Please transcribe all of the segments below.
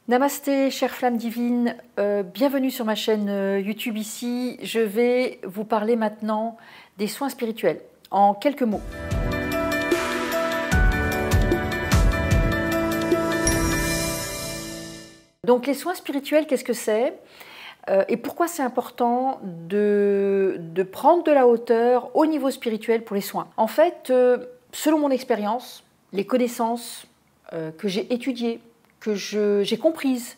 Namasté, chère flamme divine, bienvenue sur ma chaîne YouTube ici. Je vais vous parler maintenant des soins spirituels, en quelques mots. Donc les soins spirituels, qu'est-ce que c'est et pourquoi c'est important de prendre de la hauteur au niveau spirituel pour les soins? En fait, selon mon expérience, les connaissances que j'ai étudiées, que j'ai comprises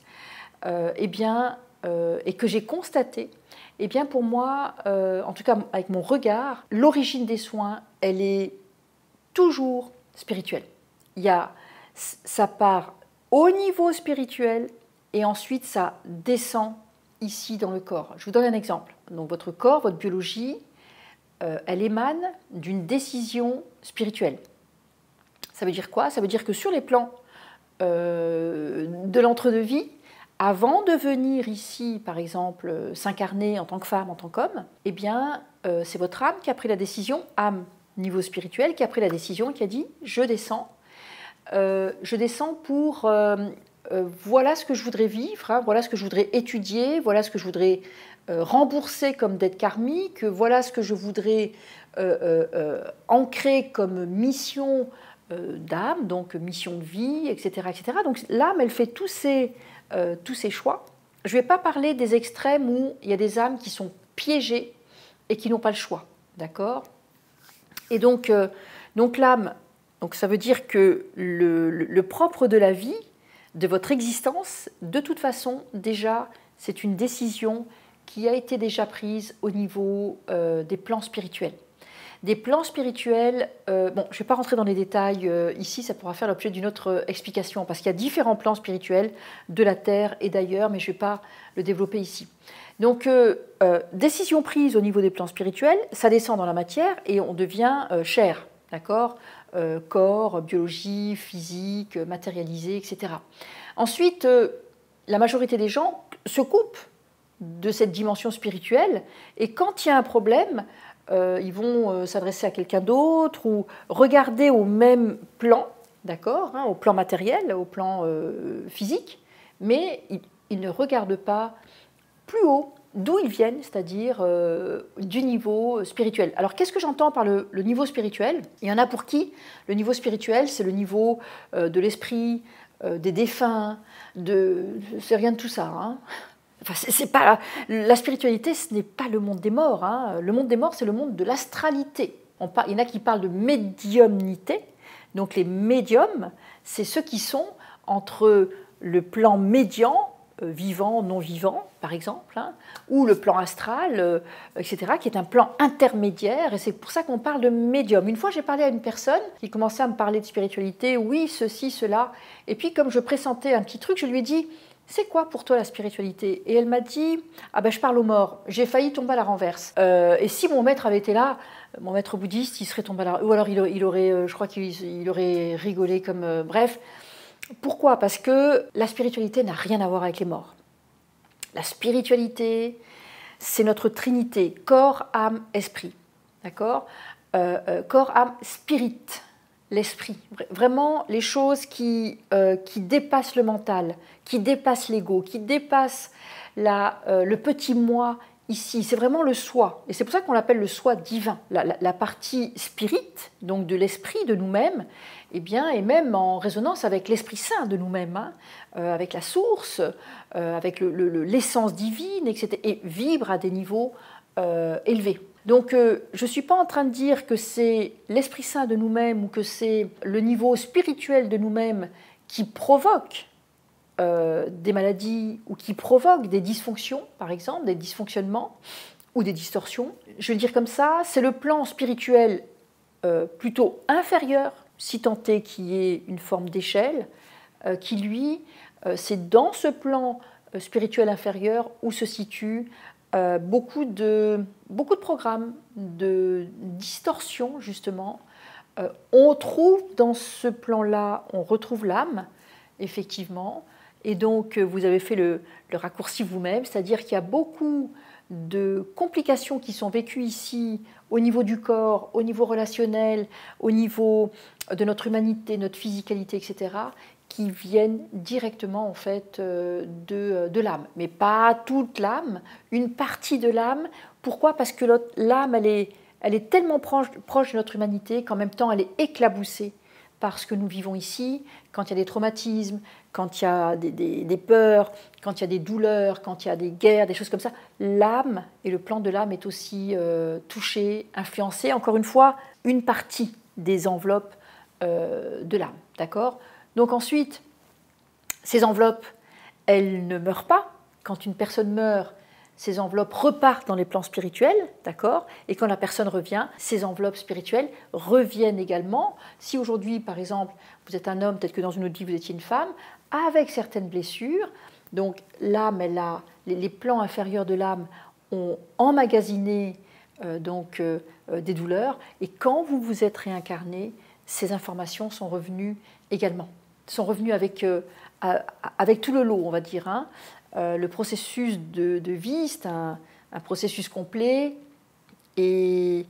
et que j'ai constatées, eh bien pour moi, en tout cas avec mon regard, l'origine des soins, elle est toujours spirituelle. Ça part au niveau spirituel et ensuite ça descend ici dans le corps. Je vous donne un exemple. Donc votre corps, votre biologie, elle émane d'une décision spirituelle. Ça veut dire quoi? Ça veut dire que sur les plans de l'entre-deux-vie, avant de venir ici, par exemple, s'incarner en tant que femme, en tant qu'homme, eh bien, c'est votre âme qui a pris la décision, âme niveau spirituel, qui a pris la décision, qui a dit « je descends pour… voilà ce que je voudrais vivre, hein, voilà ce que je voudrais étudier, voilà ce que je voudrais rembourser comme dette karmique, voilà ce que je voudrais ancrer comme mission d'âme, donc mission de vie, etc. etc. Donc l'âme, elle fait tous ces choix. Je ne vais pas parler des extrêmes où il y a des âmes qui sont piégées et qui n'ont pas le choix, d'accord? Et donc l'âme, ça veut dire que le propre de la vie, de votre existence, de toute façon, déjà, c'est une décision qui a été déjà prise au niveau des plans spirituels. Des plans spirituels, bon, je ne vais pas rentrer dans les détails ici, ça pourra faire l'objet d'une autre explication, parce qu'il y a différents plans spirituels de la Terre et d'ailleurs, mais je ne vais pas le développer ici. Donc, décision prise au niveau des plans spirituels, ça descend dans la matière et on devient chair, d'accord? Corps, biologie, physique, matérialisé, etc. Ensuite, la majorité des gens se coupent de cette dimension spirituelle et quand il y a un problème, ils vont s'adresser à quelqu'un d'autre ou regarder au même plan, d'accord, hein, au plan matériel, au plan physique, mais ils ne regardent pas plus haut d'où ils viennent, c'est-à-dire du niveau spirituel. Alors qu'est-ce que j'entends par le niveau spirituel? Il y en a pour qui le niveau spirituel, c'est le niveau de l'esprit, des défunts, c'est rien de tout ça. Hein. Enfin, c'est pas, la spiritualité, ce n'est pas le monde des morts. Hein. Le monde des morts, c'est le monde de l'astralité. Il y en a qui parlent de médiumnité. Donc les médiums, c'est ceux qui sont entre le plan médian, vivant, non vivant, par exemple, hein, ou le plan astral, etc., qui est un plan intermédiaire, et c'est pour ça qu'on parle de médium. Une fois, j'ai parlé à une personne qui commençait à me parler de spiritualité, oui, ceci, cela, et puis comme je pressentais un petit truc, je lui ai dit, c'est quoi pour toi la spiritualité? Et elle m'a dit, ah ben je parle aux morts, j'ai failli tomber à la renverse. Et si mon maître avait été là, mon maître bouddhiste, il serait tombé à la renverse, ou alors il aurait, je crois qu'il aurait rigolé comme, bref. Pourquoi? Parce que la spiritualité n'a rien à voir avec les morts. La spiritualité, c'est notre trinité, corps, âme, esprit. D'accord? Corps, âme, spirit, l'esprit. Vraiment les choses qui dépassent le mental, qui dépassent l'ego, qui dépassent le petit moi ici. C'est vraiment le soi. Et c'est pour ça qu'on l'appelle le soi divin. La partie spirit, donc de l'esprit de nous-mêmes, eh bien, et même en résonance avec l'Esprit Saint de nous-mêmes, hein, avec la source, avec l'essence divine, etc., et vibre à des niveaux élevés. Donc, je ne suis pas en train de dire que c'est l'Esprit Saint de nous-mêmes ou que c'est le niveau spirituel de nous-mêmes qui provoque des maladies ou qui provoque des dysfonctions, par exemple, des dysfonctionnements ou des distorsions. Je vais le dire comme ça, c'est le plan spirituel plutôt inférieur, si tant est qu'il y ait une forme d'échelle, qui lui, c'est dans ce plan spirituel inférieur où se situent beaucoup de programmes, de distorsions justement. On trouve dans ce plan-là, on retrouve l'âme, effectivement, et donc vous avez fait le raccourci vous-même, c'est-à-dire qu'il y a beaucoup de complications qui sont vécues ici au niveau du corps, au niveau relationnel, au niveau de notre humanité, notre physicalité, etc., qui viennent directement en fait de l'âme, mais pas toute l'âme, une partie de l'âme. Pourquoi? Parce que l'âme, elle est tellement proche de notre humanité qu'en même temps elle est éclaboussée par ce que nous vivons ici, quand il y a des traumatismes, quand il y a des peurs, quand il y a des douleurs, quand il y a des guerres, des choses comme ça. L'âme et le plan de l'âme est aussi touché, influencé. Encore une fois, une partie des enveloppes de l'âme, d'accord? Donc ensuite, ces enveloppes, elles ne meurent pas. Quand une personne meurt, ces enveloppes repartent dans les plans spirituels, d'accord? Et quand la personne revient, ces enveloppes spirituelles reviennent également. Si aujourd'hui, par exemple, vous êtes un homme, peut-être que dans une autre vie, vous étiez une femme, avec certaines blessures, donc l'âme, les plans inférieurs de l'âme ont emmagasiné des douleurs, et quand vous vous êtes réincarné, ces informations sont revenues également, sont revenues avec tout le lot, on va dire. Hein. Le processus de vie, c'est un processus complet, et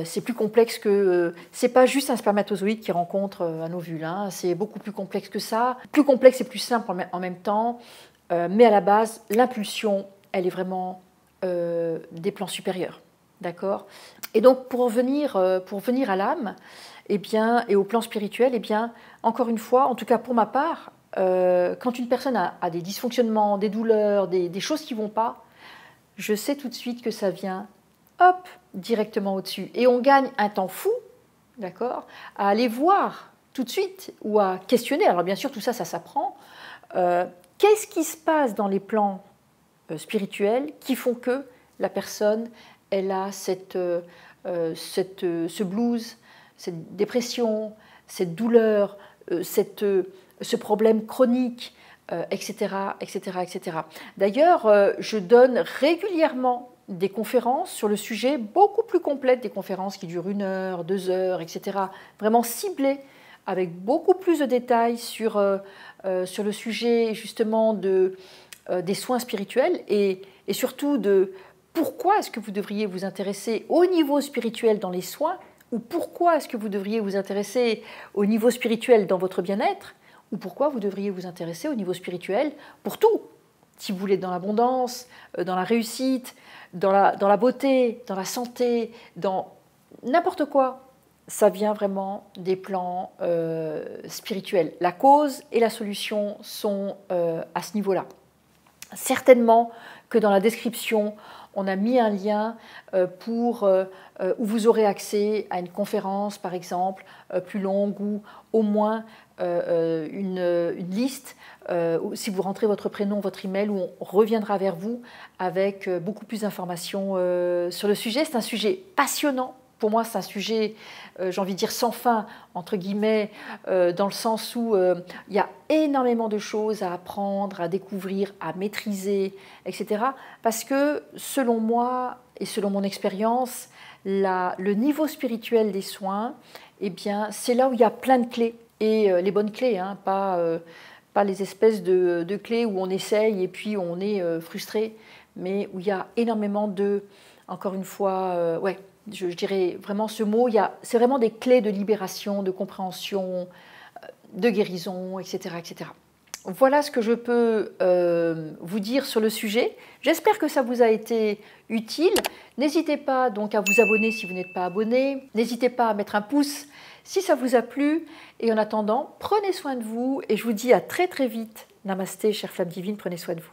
c'est plus complexe que... c'est pas juste un spermatozoïde qui rencontre un ovule, hein, c'est beaucoup plus complexe que ça, plus complexe et plus simple en même temps, mais à la base, l'impulsion, elle est vraiment des plans supérieurs, d'accord? Et donc, pour venir à l'âme, eh bien, et au plan spirituel, eh bien, encore une fois, en tout cas pour ma part, quand une personne a des dysfonctionnements, des douleurs, des choses qui ne vont pas, je sais tout de suite que ça vient, hop, directement au-dessus. Et on gagne un temps fou, d'accord, à aller voir tout de suite ou à questionner. Alors bien sûr, tout ça, ça s'apprend. Qu'est-ce qui se passe dans les plans spirituels qui font que la personne, elle a ce blues, cette dépression, cette douleur, ce problème chronique, etc., etc., etc. D'ailleurs, je donne régulièrement des conférences sur le sujet, beaucoup plus complètes, des conférences qui durent 1 heure, 2 heures, etc., vraiment ciblées, avec beaucoup plus de détails sur le sujet justement des soins spirituels et surtout de pourquoi est-ce que vous devriez vous intéresser au niveau spirituel dans les soins, ou pourquoi est-ce que vous devriez vous intéresser au niveau spirituel dans votre bien-être, ou pourquoi vous devriez vous intéresser au niveau spirituel pour tout. Si vous voulez être dans l'abondance, dans la réussite, dans la beauté, dans la santé, dans n'importe quoi, ça vient vraiment des plans spirituels. La cause et la solution sont à ce niveau-là. Certainement que dans la description, on a mis un lien où vous aurez accès à une conférence, par exemple, plus longue, ou au moins une liste, si vous rentrez votre prénom, votre email, où on reviendra vers vous avec beaucoup plus d'informations sur le sujet. C'est un sujet passionnant. Pour moi, c'est un sujet, j'ai envie de dire, sans fin, entre guillemets, dans le sens où il y a énormément de choses à apprendre, à découvrir, à maîtriser, etc. Parce que, selon moi et selon mon expérience, le niveau spirituel des soins, eh bien, c'est là où il y a plein de clés. Et les bonnes clés, hein, pas les espèces de clés où on essaye et puis on est frustré, mais où il y a énormément encore une fois, ouais, je dirais vraiment ce mot, c'est vraiment des clés de libération, de compréhension, de guérison, etc., etc. Voilà ce que je peux vous dire sur le sujet. J'espère que ça vous a été utile. N'hésitez pas donc à vous abonner si vous n'êtes pas abonné. N'hésitez pas à mettre un pouce si ça vous a plu. Et en attendant, prenez soin de vous et je vous dis à très très vite. Namasté, chère flamme divine, prenez soin de vous.